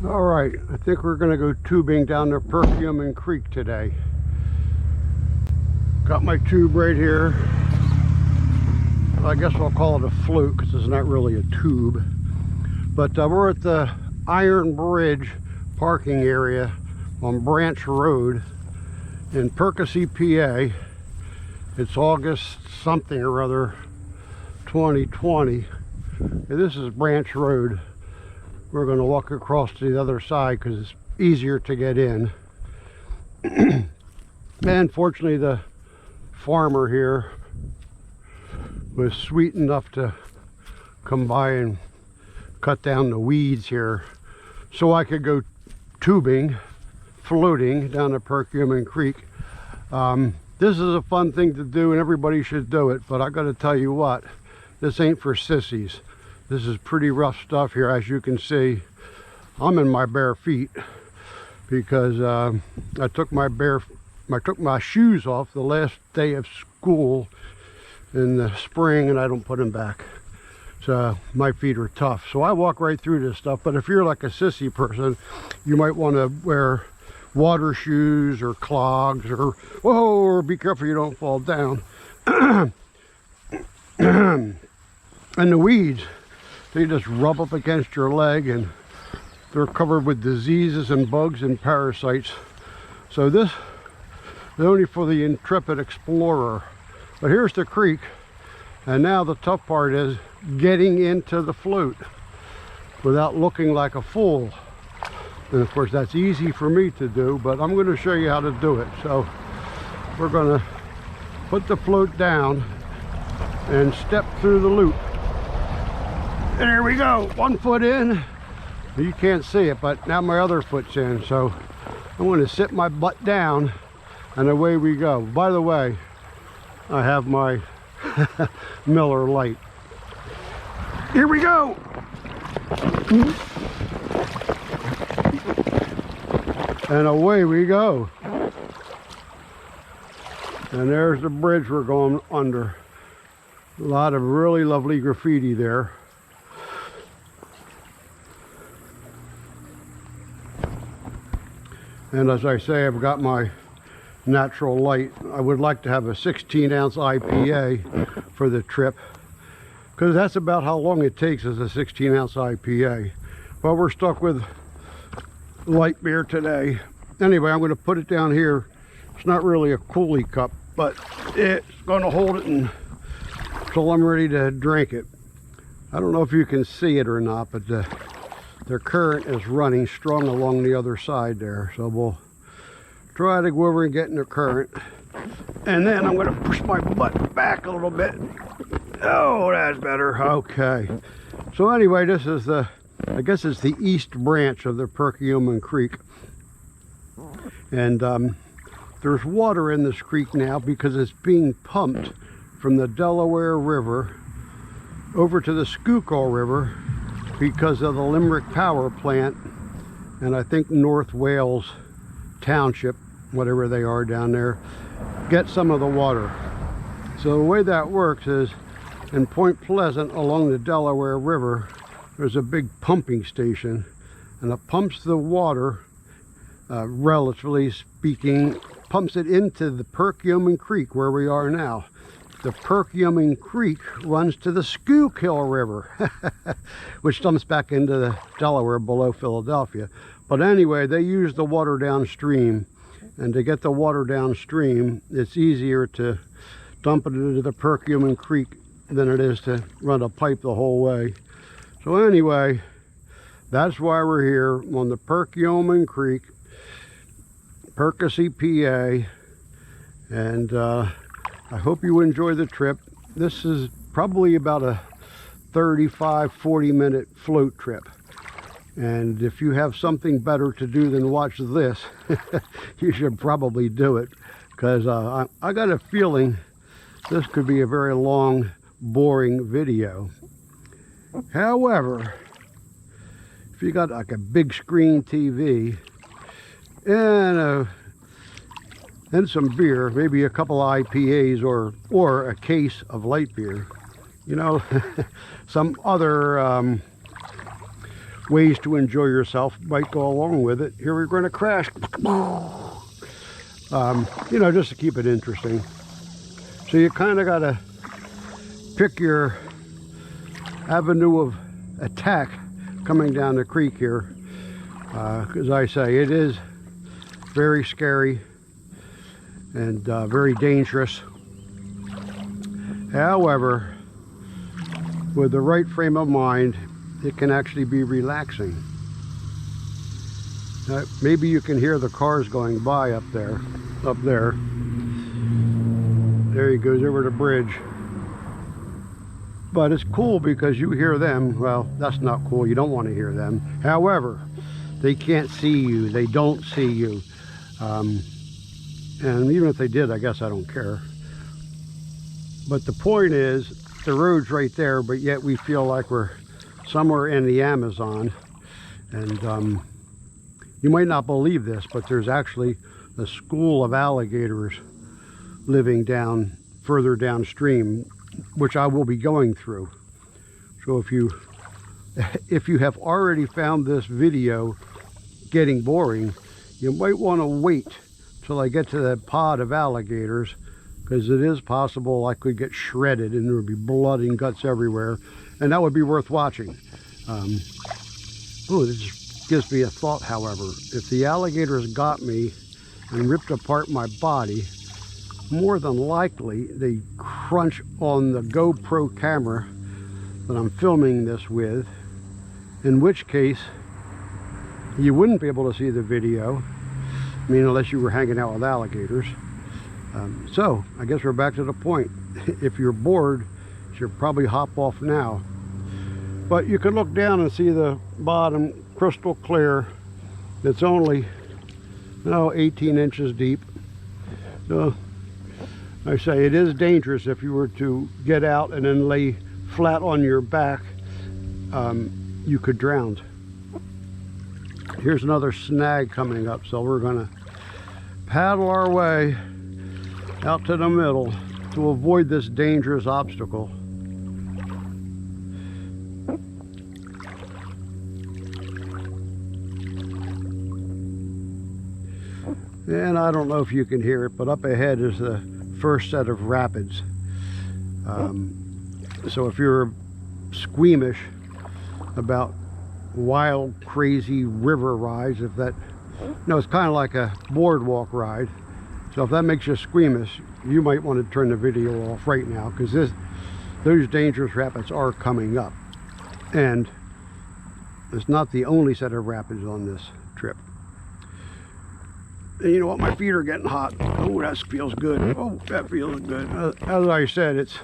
All right, I think we're going to go tubing down the Perkiomen Creek today. Got my tube right here. I guess I'll call it a float because it's not really a tube. But we're at the Iron Bridge parking area on Branch Road in Perkasie, PA. It's August something or other, 2020. And this is Branch Road. We're going to walk across to the other side because it's easier to get in. And fortunately, the farmer here was sweet enough to come by and cut down the weeds here so I could go tubing, floating down the Perkiomen Creek. This is a fun thing to do and everybody should do it, but I got to tell you what, this ain't for sissies. This is pretty rough stuff here. As you can see, I'm in my bare feet because I took my shoes off the last day of school in the spring and I don't put them back. So my feet are tough. So I walk right through this stuff. But if you're like a sissy person, you might want to wear water shoes or clogs or, whoa, or be careful you don't fall down. And the weeds, they just rub up against your leg and they're covered with diseases and bugs and parasites. So this is only for the intrepid explorer. But here's the creek, and now the tough part is getting into the float without looking like a fool. And of course that's easy for me to do, but I'm going to show you how to do it. So we're going to put the float down and step through the loop. And here we go, 1 foot in. You can't see it, but now my other foot's in. So I'm going to sit my butt down and away we go. By the way, I have my Miller Lite. Here we go. And away we go. And there's the bridge we're going under. A lot of really lovely graffiti there. And as I say, I've got my natural light. I would like to have a 16-ounce IPA for the trip because that's about how long it takes as a 16-ounce IPA. But we're stuck with light beer today. Anyway, I'm going to put it down here. It's not really a coolie cup, but it's going to hold it until I'm ready to drink it. I don't know if you can see it or not, but the current is running strong along the other side there. So we'll try to go over and get in the current. And then I'm going to push my butt back a little bit. Oh, that's better. Okay. So anyway, this is I guess it's the East Branch of the Perkiomen Creek. And there's water in this creek now because it's being pumped from the Delaware River over to the Schuylkill River because of the Limerick Power Plant and I think North Wales Township, whatever they are down there, get some of the water. So the way that works is in Point Pleasant along the Delaware River, there's a big pumping station and it pumps the water, relatively speaking, pumps it into the Perkiomen Creek where we are now. The Perkiomen Creek runs to the Schuylkill River, which dumps back into the Delaware below Philadelphia. But anyway, they use the water downstream, and to get the water downstream, it's easier to dump it into the Perkiomen Creek than it is to run a pipe the whole way. So anyway, that's why we're here on the Perkiomen Creek, Perkasie, PA, and I hope you enjoy the trip. This is probably about a 35-40 minute float trip. And if you have something better to do than watch this, you should probably do it. Because I got a feeling this could be a very long, boring video. However, if you got like a big screen TV and some beer, maybe a couple of IPAs or a case of light beer, you know, some other ways to enjoy yourself might go along with it. Here we're going to crash. You know, just to keep it interesting. So you kind of got to pick your avenue of attack coming down the creek here. As I say, it is very scary and very dangerous. However, with the right frame of mind, it can actually be relaxing. Maybe you can hear the cars going by up there. There he goes over the bridge. But it's cool because you hear them. Well, that's not cool. You don't want to hear them. However, they can't see you. They don't see you. And even if they did, I guess I don't care. But the point is, the road's right there, but yet we feel like we're somewhere in the Amazon. And you might not believe this, but there's actually a school of alligators living further downstream, which I will be going through. So if you have already found this video getting boring, you might want to wait till I get to that pod of alligators, because it is possible I could get shredded and there would be blood and guts everywhere, and that would be worth watching. This just gives me a thought, however. If the alligators got me and ripped apart my body, more than likely they crunch on the GoPro camera that I'm filming this with, in which case you wouldn't be able to see the video. I mean, unless you were hanging out with alligators. So I guess we're back to the point. If you're bored, you should probably hop off now. But you can look down and see the bottom crystal clear. It's only 18 inches deep. So I say it is dangerous. If you were to get out and then lay flat on your back, you could drown. Here's another snag coming up, so we're gonna paddle our way out to the middle to avoid this dangerous obstacle. And I don't know if you can hear it, but up ahead is the first set of rapids. So if you're squeamish about wild, crazy river rides, it's kind of like a boardwalk ride. So if that makes you squeamish, you might want to turn the video off right now, because those dangerous rapids are coming up. And it's not the only set of rapids on this trip. And you know what? My feet are getting hot. Oh, that feels good. Oh, that feels good. As I said, it's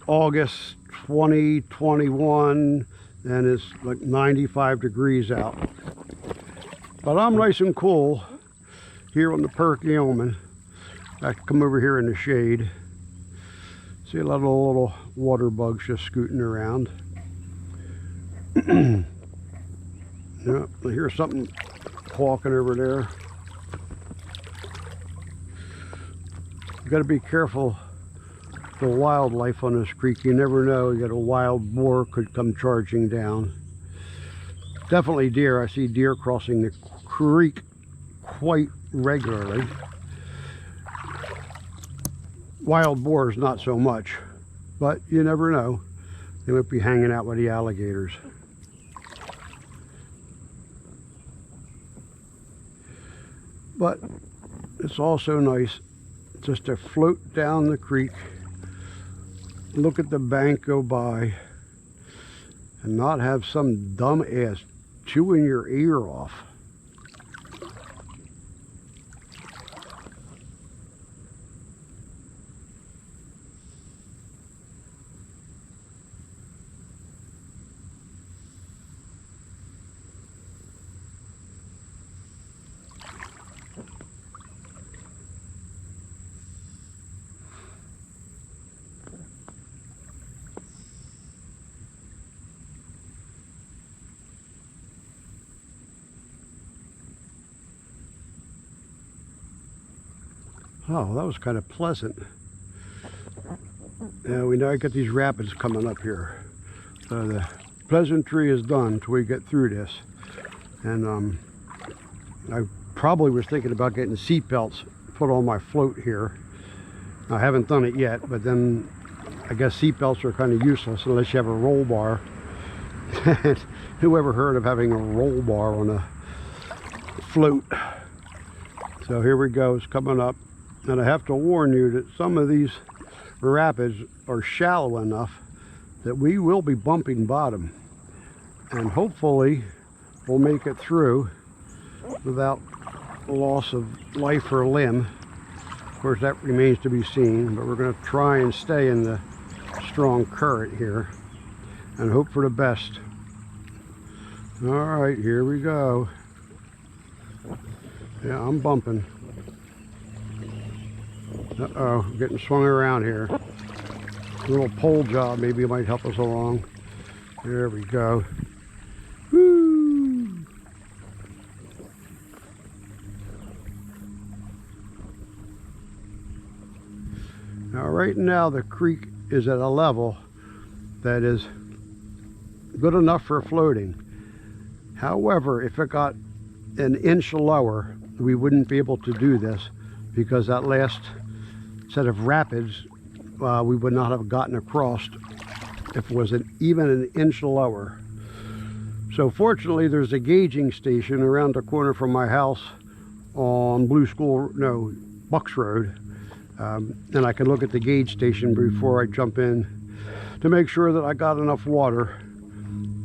August 2021, and it's like 95 degrees out. But I'm nice and cool here on the Perkiomen. I can come over here in the shade. See a lot of little water bugs just scooting around. Yeah, I hear something walking over there. You got to be careful the wildlife on this creek. You never know. You got a wild boar could come charging down. Definitely deer. I see deer crossing the creek quite regularly. Wild boars not so much, but you never know. They might be hanging out with the alligators. But it's also nice just to float down the creek, look at the bank go by, and not have some dumb ass chewing your ear off. Oh, that was kind of pleasant. Yeah, we know I got these rapids coming up here. So the pleasantry is done until we get through this. And I probably was thinking about getting seat belts put on my float here. I haven't done it yet, but then I guess seat belts are kind of useless unless you have a roll bar. Who ever heard of having a roll bar on a float? So here we go, it's coming up. And I have to warn you that some of these rapids are shallow enough that we will be bumping bottom. And hopefully we'll make it through without loss of life or limb. Of course, that remains to be seen, but we're going to try and stay in the strong current here and hope for the best. All right, here we go. Yeah, I'm bumping. Uh-oh, getting swung around here. A little pole job maybe might help us along. There we go. Woo! Now, right now the creek is at a level that is good enough for floating. However, if it got an inch lower, we wouldn't be able to do this because that last set of rapids, we would not have gotten across if it was even an inch lower. So fortunately, there's a gauging station around the corner from my house on Bucks Road. And I can look at the gauge station before I jump in to make sure that I got enough water.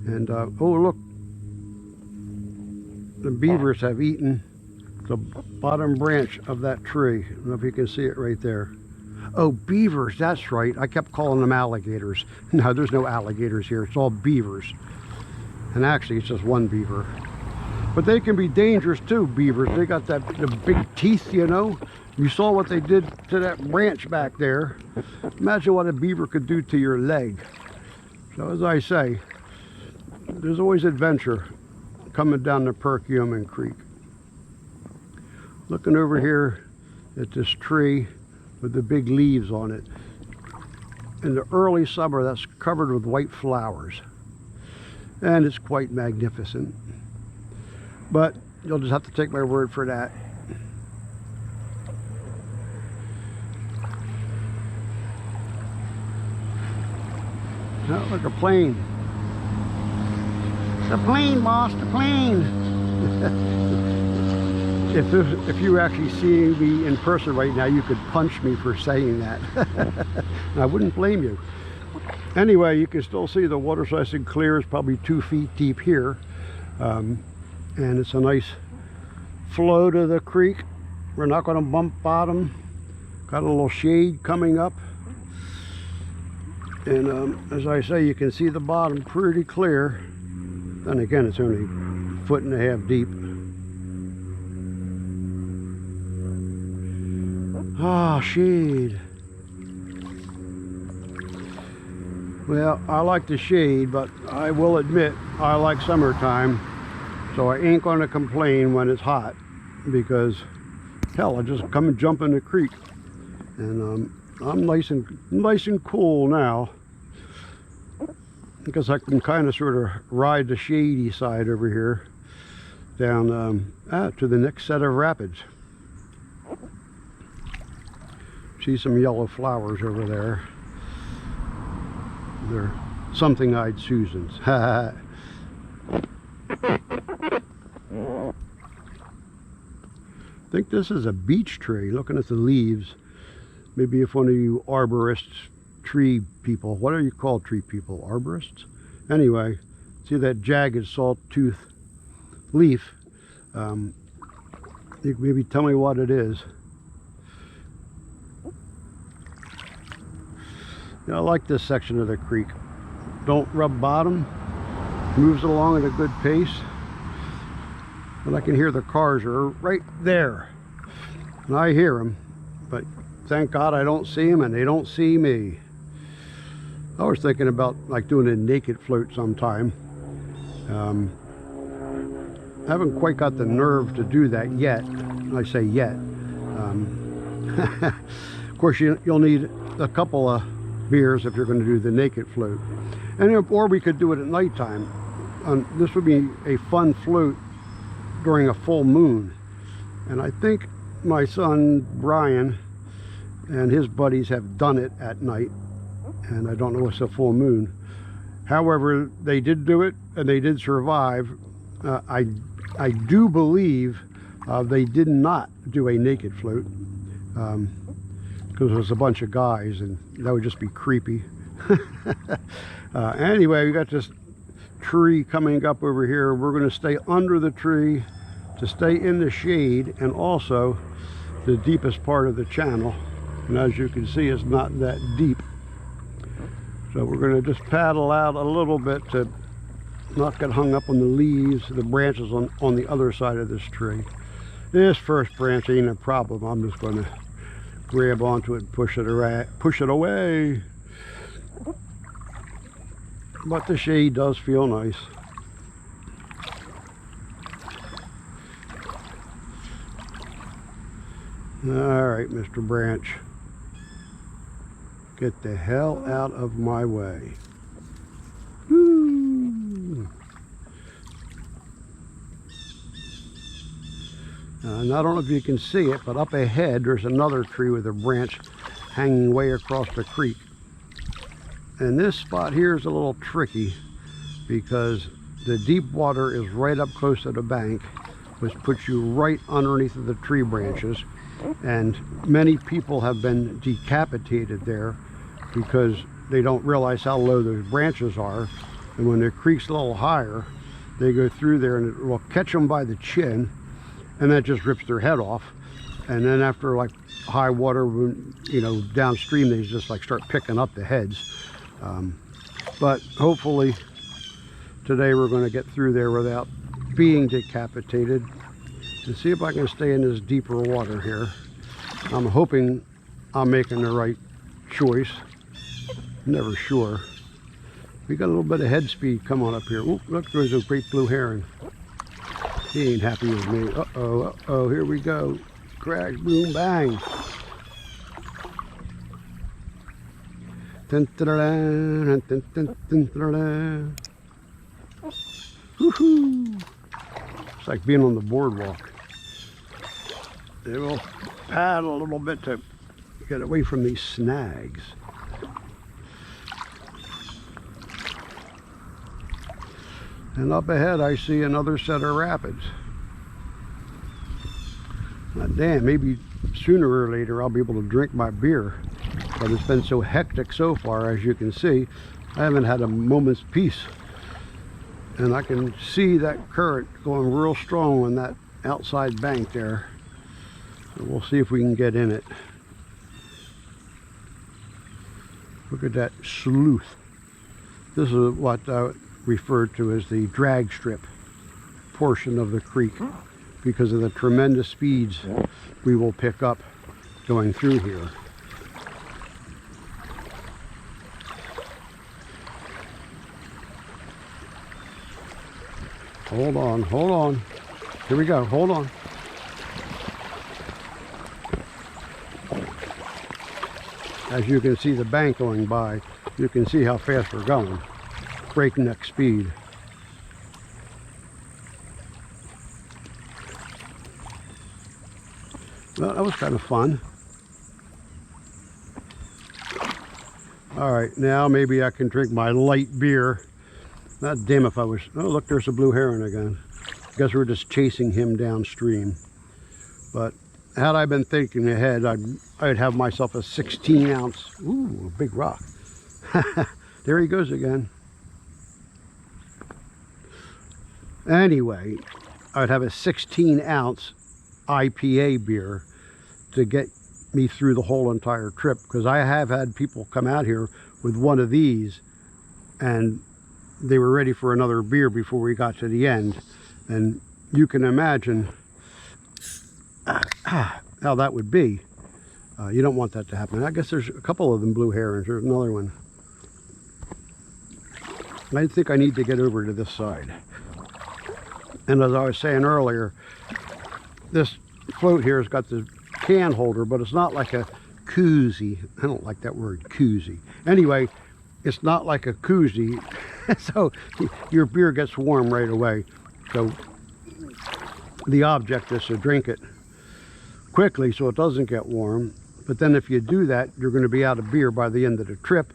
And oh, look, the beavers have eaten the bottom branch of that tree. I don't know if you can see it right there. Oh, beavers, that's right. I kept calling them alligators. No, there's no alligators here. It's all beavers. And actually, it's just one beaver. But they can be dangerous too, beavers. They got the big teeth, you know. You saw what they did to that branch back there. Imagine what a beaver could do to your leg. So as I say, there's always adventure coming down the Perkiomen Creek. Looking over here at this tree with the big leaves on it. In the early summer, that's covered with white flowers. And it's quite magnificent. But you'll just have to take my word for that. Oh, look, a plane. The plane, boss, the plane. If you actually see me in person right now, you could punch me for saying that. I wouldn't blame you. Anyway, you can still see the water's nice and clear. It's probably 2 feet deep here. And it's a nice flow to the creek. We're not going to bump bottom. Got a little shade coming up. And as I say, you can see the bottom pretty clear. Then again, it's only 1.5 feet deep. Ah, shade. Well, I like the shade, but I will admit I like summertime. So I ain't going to complain when it's hot, because hell, I just come and jump in the creek. And I'm nice and cool now, because I can kind of sort of ride the shady side over here down to the next set of rapids. See some yellow flowers over there. They're something-eyed Susans. I think this is a beech tree, looking at the leaves. Maybe if one of you arborists, tree people, what are you called, tree people? Arborists? Anyway, see that jagged sawtooth leaf? You can maybe tell me what it is. I like this section of the creek. Don't rub bottom. Moves along at a good pace. And I can hear the cars are right there. And I hear them. But thank God I don't see them and they don't see me. I was thinking about like doing a naked float sometime. I haven't quite got the nerve to do that yet. I say yet. Of course, you'll need a couple of beers if you're going to do the naked float. or we could do it at nighttime. This would be a fun float during a full moon. And I think my son Brian and his buddies have done it at night, and I don't know what's a full moon. However, they did do it and they did survive. I do believe they did not do a naked float, because it was a bunch of guys and that would just be creepy. Anyway, we got this tree coming up over here. We're going to stay under the tree to stay in the shade, and also the deepest part of the channel. And as you can see, it's not that deep. So we're going to just paddle out a little bit to not get hung up on the leaves, the branches on the other side of this tree. This first branch ain't a problem. I'm just going to grab onto it and push it away. But the shade does feel nice. All right, Mr. Branch, get the hell out of my way. Woo. And I don't know if you can see it, but up ahead there's another tree with a branch hanging way across the creek. And this spot here is a little tricky because the deep water is right up close to the bank, which puts you right underneath of the tree branches. And many people have been decapitated there because they don't realize how low those branches are. And when the creek's a little higher, they go through there and it will catch them by the chin, and that just rips their head off. And then after like high water, you know, downstream, they just like start picking up the heads. But hopefully today we're going to get through there without being decapitated, and see if I can stay in this deeper water here. I'm hoping I'm making the right choice. Never sure. We got a little bit of head speed. Come on up here. Oop, look, there's a great blue heron. He ain't happy with me. Uh-oh, uh-oh, here we go. Crash, boom, bang. Woohoo! It's like being on the boardwalk. They will paddle a little bit to get away from these snags. And up ahead I see another set of rapids. Now, damn, maybe sooner or later I'll be able to drink my beer. But it's been so hectic so far, as you can see. I haven't had a moment's peace. And I can see that current going real strong on that outside bank there. So we'll see if we can get in it. Look at that sleuth. This is what I refer to as the drag strip portion of the creek, because of the tremendous speeds we will pick up going through here. Hold on, hold on. Here we go, hold on. As you can see the bank going by, you can see how fast we're going. Breakneck speed. Well, that was kind of fun. All right, now maybe I can drink my light beer. God damn if I was... Oh, look, there's a blue heron again. I guess we're just chasing him downstream. But had I been thinking ahead, I'd have myself a 16-ounce... Ooh, a big rock. There he goes again. Anyway, I'd have a 16-ounce IPA beer to get me through the whole entire trip, because I have had people come out here with one of these and they were ready for another beer before we got to the end. And you can imagine how that would be. You don't want that to happen. I guess there's a couple of them blue herons. There's another one. I think I need to get over to this side. And as I was saying earlier, this float here has got the can holder, but it's not like a koozie. I don't like that word, koozie. Anyway, it's not like a koozie, so your beer gets warm right away. So the object is to drink it quickly so it doesn't get warm. But then if you do that, you're going to be out of beer by the end of the trip.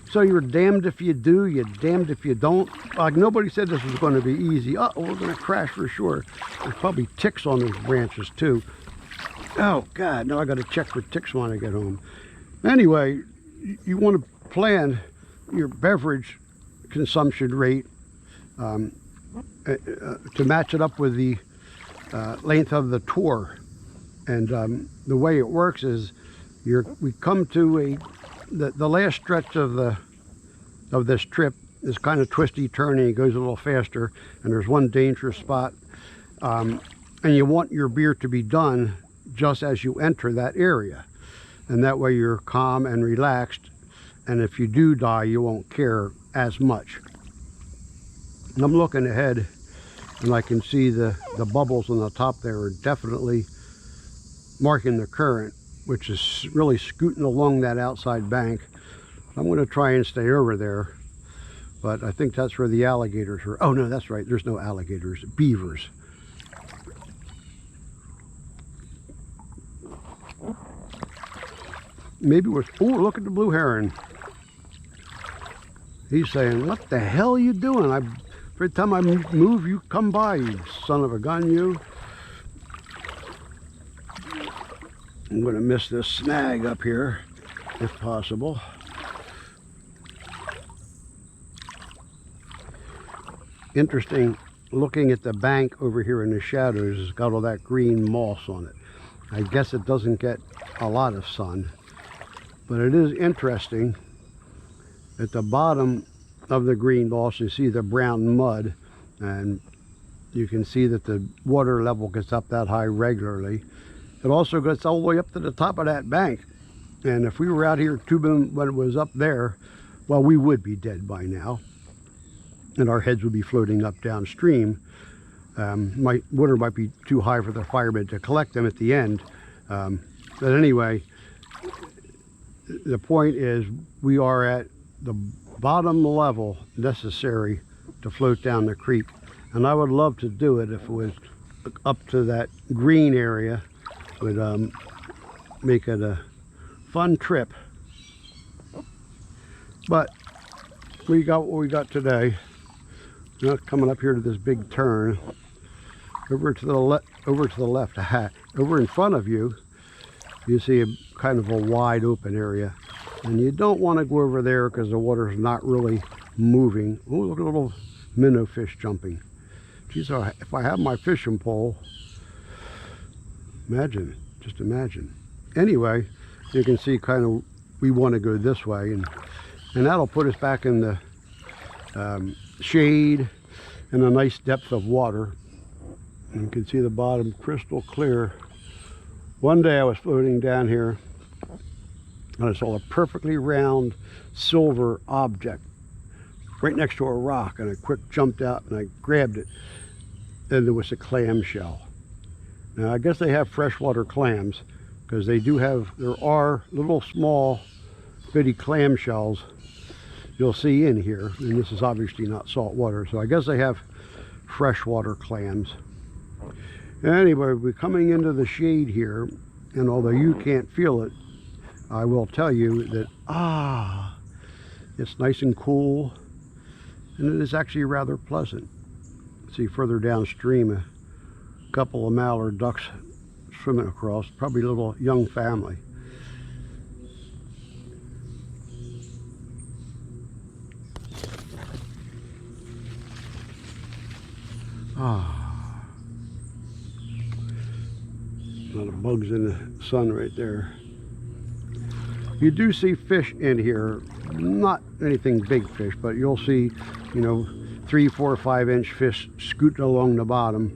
So you're damned if you do, you're damned if you don't. Like, nobody said this was going to be easy. Oh, we're going to crash for sure. There's probably ticks on those branches too. Oh God, now I got to check for ticks when I get home. Anyway, you want to plan your beverage consumption rate to match it up with the length of the tour. And the way it works is we come to the last stretch of this trip is kind of twisty turning. It goes a little faster, and there's one dangerous spot, and you want your beer to be done just as you enter that area, and that way you're calm and relaxed, and if you do die you won't care as much. And I'm looking ahead and I can see the bubbles on the top there are definitely marking the current, which is really scooting along that outside bank. I'm going to try and stay over there, but I think that's where the alligators are. Oh no, that's right, there's no alligators, beavers. Maybe we're, oh, look at the blue heron. He's saying, what the hell are you doing? Every time I move, you come by, you son of a gun, you. I'm going to miss this snag up here, if possible. Interesting, looking at the bank over here in the shadows, it's got all that green moss on it. I guess it doesn't get a lot of sun, but it is interesting. At the bottom of the green moss, you see the brown mud, and you can see that the water level gets up that high regularly. It also gets all the way up to the top of that bank, and if we were out here tubing when it was up there, well, we would be dead by now, and our heads would be floating up downstream. Water might be too high for the firemen to collect them at the end, but anyway, the point is we are at the bottom level necessary to float down the creek, and I would love to do it if it was up to that green area. Would make it a fun trip, but we got what we got today. Now coming up here to this big turn, over to the left, over in front of you, you see a kind of a wide open area, and you don't want to go over there because the water is not really moving. Oh, look at a little minnow fish jumping. Geez, if I have my fishing pole, imagine, just imagine. Anyway, you can see kind of we want to go this way, and that'll put us back in the shade and a nice depth of water. And you can see the bottom crystal clear. One day I was floating down here and I saw a perfectly round silver object right next to a rock, and I quick jumped out and I grabbed it, and there was a clam shell. Now I guess they have freshwater clams, because they do have, there are little small bitty clam shells you'll see in here, and this is obviously not salt water, so I guess they have freshwater clams. Anyway, we're coming into the shade here, and although you can't feel it, I will tell you that it's nice and cool, and it is actually rather pleasant. See further downstream a couple of mallard ducks swimming across, probably a little young family. A lot of bugs in the sun right there. You do see fish in here, not anything big fish, but you'll see, 3, 4, 5 inch fish scooting along the bottom.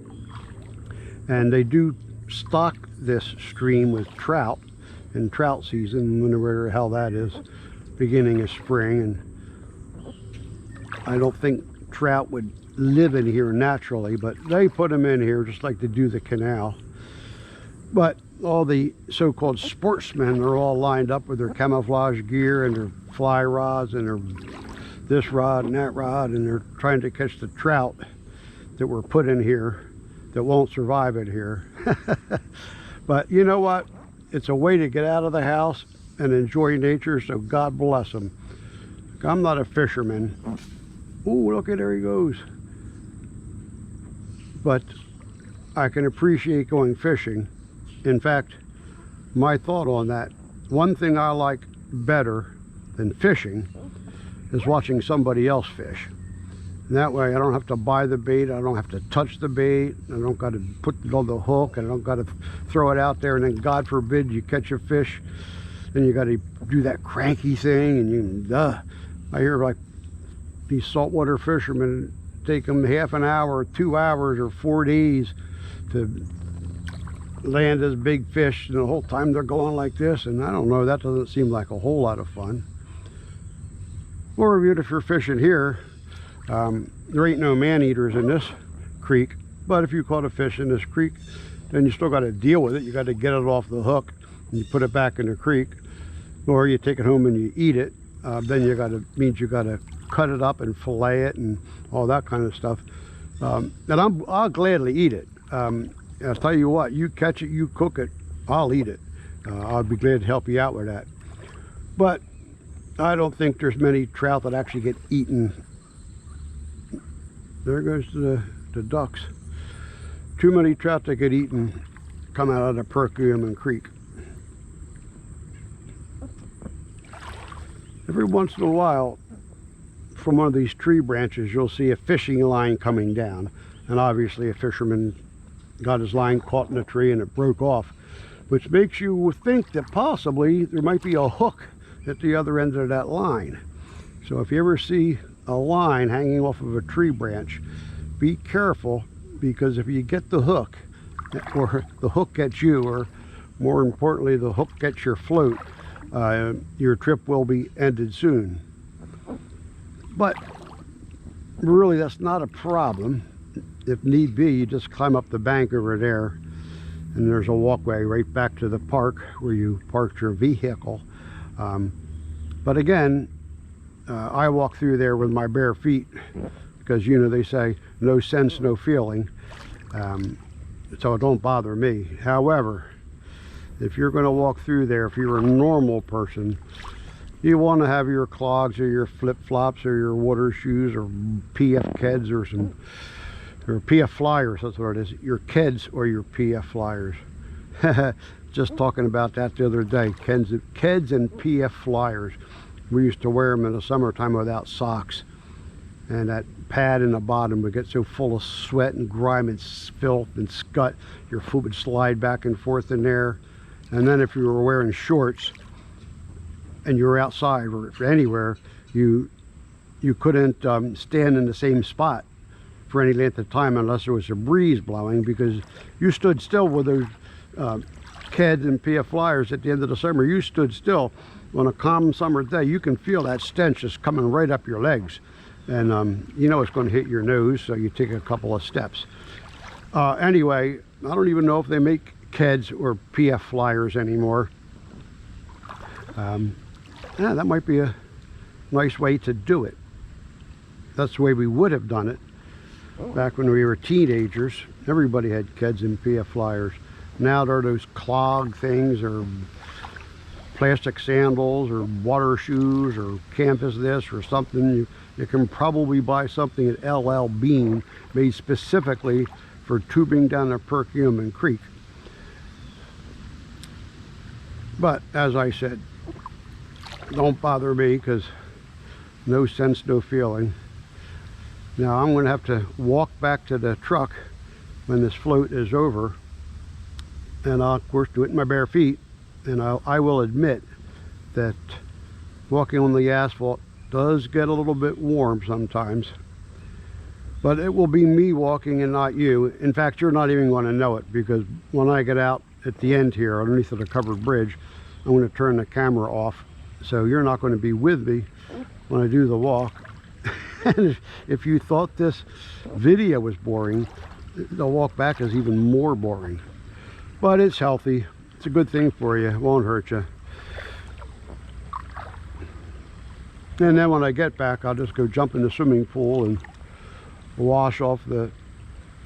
And they do stock this stream with trout in trout season, whenever the hell that is, beginning of spring. And I don't think trout would live in here naturally, but they put them in here just like they do the canal. But all the so-called sportsmen are all lined up with their camouflage gear and their fly rods and their this rod and that rod, and they're trying to catch the trout that were put in here that won't survive it here. But you know what? It's a way to get out of the house and enjoy nature, so God bless them. I'm not a fisherman. Ooh, look at, there he goes. But I can appreciate going fishing. In fact, my thought on that, one thing I like better than fishing is watching somebody else fish. And that way I don't have to buy the bait, I don't have to touch the bait, I don't got to put it on the hook, I don't got to throw it out there, and then God forbid you catch a fish, then you got to do that cranky thing, and I hear like these saltwater fishermen take them half an hour, 2 hours, or 4 days to land this big fish, and the whole time they're going like this, and I don't know, that doesn't seem like a whole lot of fun. Or even if you're fishing here, there ain't no man-eaters in this creek, but if you caught a fish in this creek, then you still got to deal with it. You got to get it off the hook and you put it back in the creek, or you take it home and you eat it. Then you got to cut it up and fillet it and all that kind of stuff. And I'll gladly eat it. I'll tell you what, you catch it, you cook it, I'll eat it. I'll be glad to help you out with that. But I don't think there's many trout that actually get eaten. There goes the ducks. Too many trout that get eaten come out of the Perkiomen Creek. Every once in a while, from one of these tree branches, you'll see a fishing line coming down. And obviously a fisherman got his line caught in a tree and it broke off, which makes you think that possibly there might be a hook at the other end of that line. So if you ever see a line hanging off of a tree branch, be careful, because if you get the hook, or the hook gets you, or more importantly the hook gets your float, your trip will be ended soon. But really that's not a problem. If need be, you just climb up the bank over there, and there's a walkway right back to the park where you parked your vehicle. But again, I walk through there with my bare feet, because you know they say no sense, no feeling, so it don't bother me. However, if you're going to walk through there, if you're a normal person, you want to have your clogs or your flip-flops or your water shoes or PF Keds or PF Flyers. That's what it is, your Keds or your PF Flyers. Just talking about that the other day, Keds and PF Flyers. We used to wear them in the summertime without socks, and that pad in the bottom would get so full of sweat and grime and filth and scut, your foot would slide back and forth in there. And then if you were wearing shorts and you were outside or anywhere, you couldn't stand in the same spot for any length of time unless there was a breeze blowing, because you stood still with those Keds and PF Flyers at the end of the summer. You stood still on a calm summer day. You can feel that stench just coming right up your legs, and you know it's going to hit your nose, so you take a couple of steps. Anyway, I don't even know if they make Keds or PF Flyers anymore. Yeah, that might be a nice way to do it. That's the way we would have done it back when we were teenagers. Everybody had Keds and PF Flyers. Now there are those clog things, or plastic sandals, or water shoes, or canvas this or something. You can probably buy something at LL Bean made specifically for tubing down the Perkiomen Creek. But as I said, don't bother me, because no sense, no feeling. Now I'm going to have to walk back to the truck when this float is over, and I'll of course do it in my bare feet. And I will admit that walking on the asphalt does get a little bit warm sometimes, but it will be me walking and not you. In fact, you're not even going to know it, because when I get out at the end here underneath of the covered bridge, I'm going to turn the camera off, so you're not going to be with me when I do the walk. And if you thought this video was boring, the walk back is even more boring. but it's healthy. It's a good thing for you. It won't hurt you. And then when I get back, I'll just go jump in the swimming pool and wash off the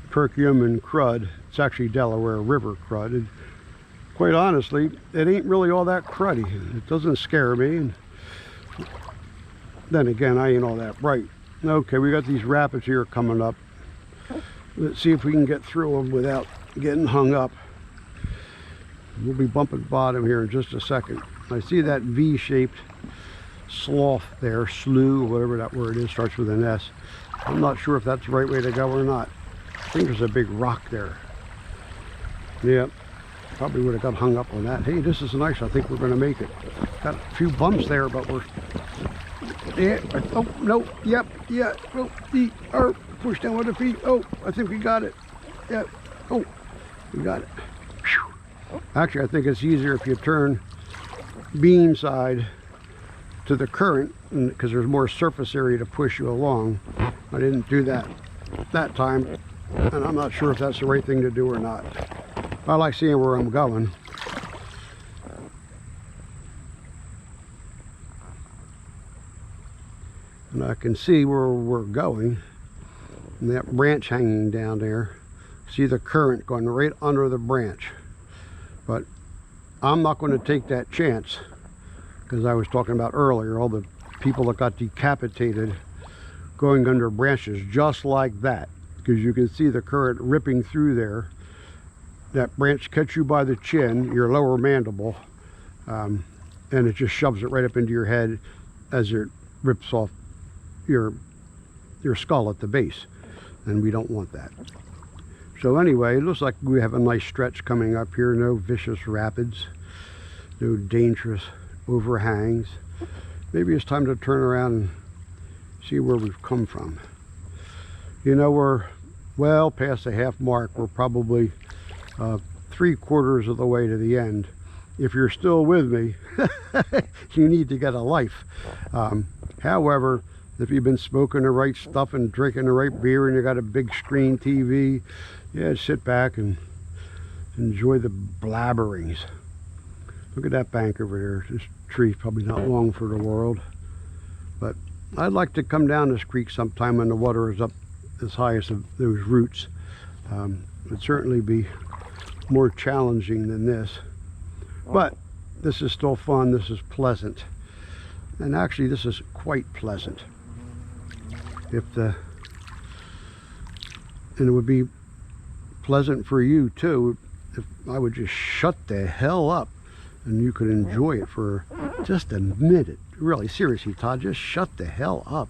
Perkiomen crud. It's actually Delaware River crud. And quite honestly, it ain't really all that cruddy. It doesn't scare me. And then again, I ain't all that bright. Okay, we got these rapids here coming up. Let's see if we can get through them without getting hung up. We'll be bumping bottom here in just a second. I see that V-shaped slough there, slough, whatever that word is, starts with an S. I'm not sure if that's the right way to go or not. I think there's a big rock there. Yep, probably would have got hung up on that. Hey, this is nice. I think we're going to make it. Got a few bumps there, but we're... Yeah, oh, no, yep, yeah, oh, feet are pushed down with the feet. Oh, I think we got it. Yeah, oh, we got it. Whew. Actually, I think it's easier if you turn beam side to the current, because there's more surface area to push you along. I didn't do that time, and I'm not sure if that's the right thing to do or not. I like seeing where I'm going. And I can see where we're going. And that branch hanging down there. See the current going right under the branch. But I'm not going to take that chance, because I was talking about earlier, all the people that got decapitated going under branches just like that. Because you can see the current ripping through there. That branch catches you by the chin, your lower mandible, and it just shoves it right up into your head as it rips off your skull at the base, and we don't want that. So anyway, it looks like we have a nice stretch coming up here. No vicious rapids, no dangerous overhangs. Maybe it's time to turn around and see where we've come from. You know, we're well past the half mark. We're probably 3/4 of the way to the end. If you're still with me, you need to get a life. However, if you've been smoking the right stuff and drinking the right beer and you got a big screen TV, yeah, sit back and enjoy the blabberings. Look at that bank over there. This tree's probably not long for the world. But I'd like to come down this creek sometime when the water is up as high as those roots. It'd certainly be more challenging than this. But this is still fun. This is pleasant. And actually, this is quite pleasant. And it would be pleasant for you too if I would just shut the hell up and you could enjoy it for just a minute. Really, seriously, Todd, just shut the hell up.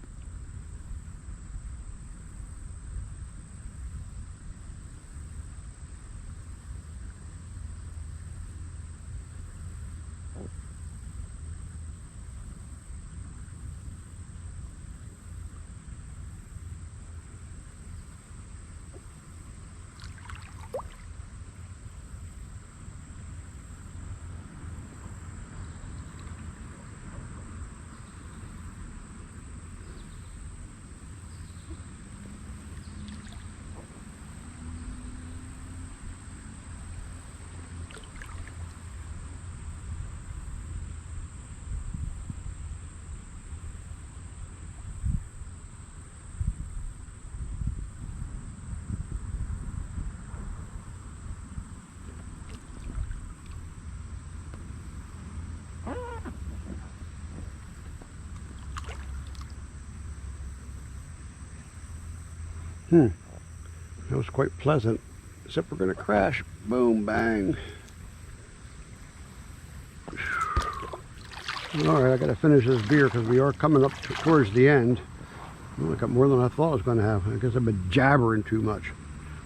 That was quite pleasant, except we're going to crash. Boom, bang. All right, I got to finish this beer because we are coming up towards the end. Well, I got more than I thought I was going to have. I guess I've been jabbering too much.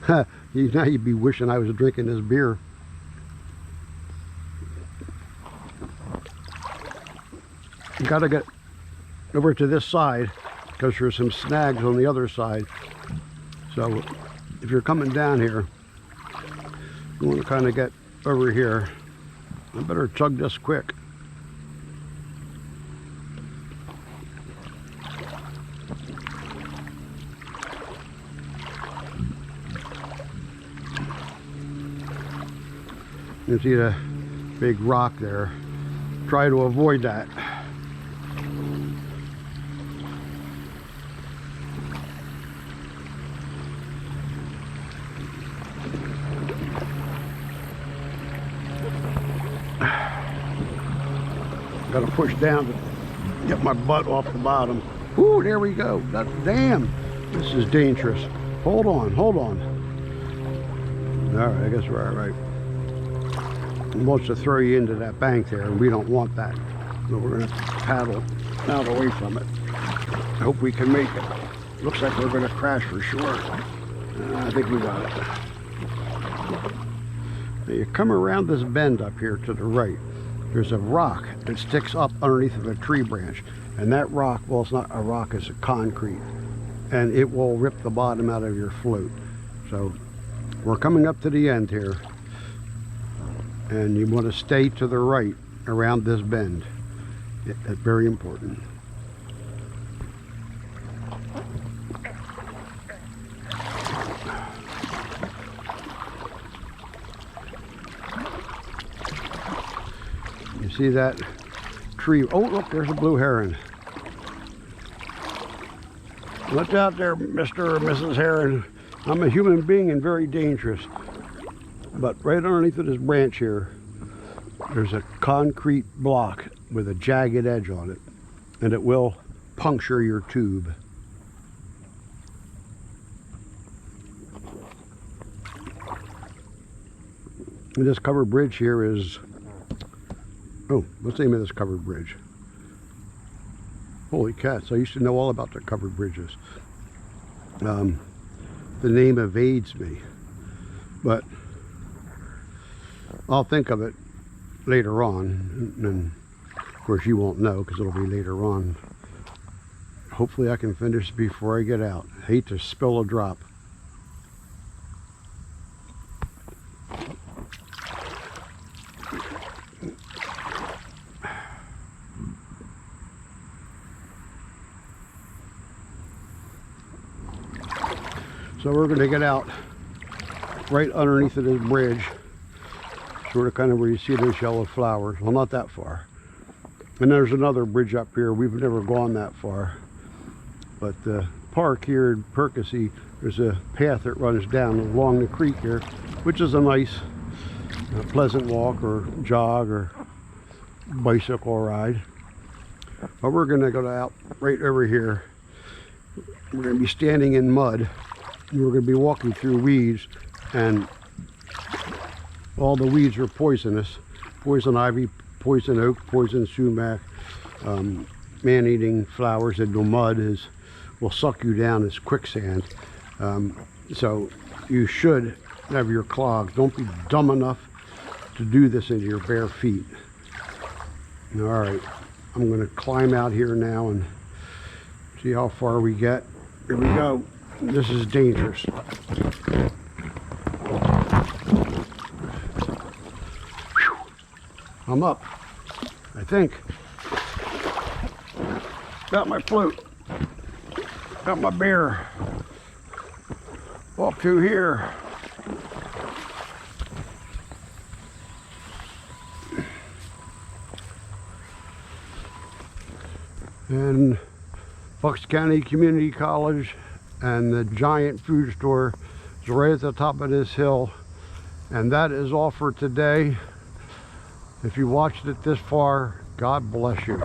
Now you'd be wishing I was drinking this beer. You got to get over to this side because there's some snags on the other side. So if you're coming down here, you want to kind of get over here. I better chug this quick. You see the big rock there. Try to avoid that. Got to push down to get my butt off the bottom. Ooh, there we go. Damn, this is dangerous. Hold on, hold on. All right, I guess we're all right. It wants to throw you into that bank there, and we don't want that. So we're going to paddle out away from it. I hope we can make it. Looks like we're going to crash for sure. I think we got it. Now you come around this bend up here to the right. There's a rock that sticks up underneath of a tree branch, and that rock, well, it's not a rock, it's a concrete, and it will rip the bottom out of your float. So we're coming up to the end here, and you want to stay to the right around this bend. It's very important. You see that tree? Oh, look, there's a blue heron. Look out there, Mr. or Mrs. Heron. I'm a human being and very dangerous. But right underneath of this branch here, there's a concrete block with a jagged edge on it, and it will puncture your tube. And this covered bridge here is, oh, what's the name of this covered bridge? Holy cats, I used to know all about the covered bridges. The name evades me, but I'll think of it later on, and of course you won't know because it'll be later on. Hopefully I can finish before I get out. I hate to spill a drop. So we're going to get out right underneath of this bridge, sort of kind of where you see those yellow flowers. Well, not that far. And there's another bridge up here. We've never gone that far. But the park here in Perkasie, there's a path that runs down along the creek here, which is a nice, pleasant walk or jog or bicycle ride. But we're going to go out right over here. We're going to be standing in mud. We're going to be walking through weeds, and all the weeds are poisonous. Poison ivy, poison oak, poison sumac, man-eating flowers, and the mud will suck you down as quicksand. So you should have your clogs. Don't be dumb enough to do this into your bare feet. All right, I'm going to climb out here now and see how far we get. Here we go. This is dangerous. Whew. I'm up, I think. Got my float. Got my bear. Up to here. And Bucks County Community College and the giant food store is right at the top of this hill, and that is all for today. If you watched it this far, God bless you.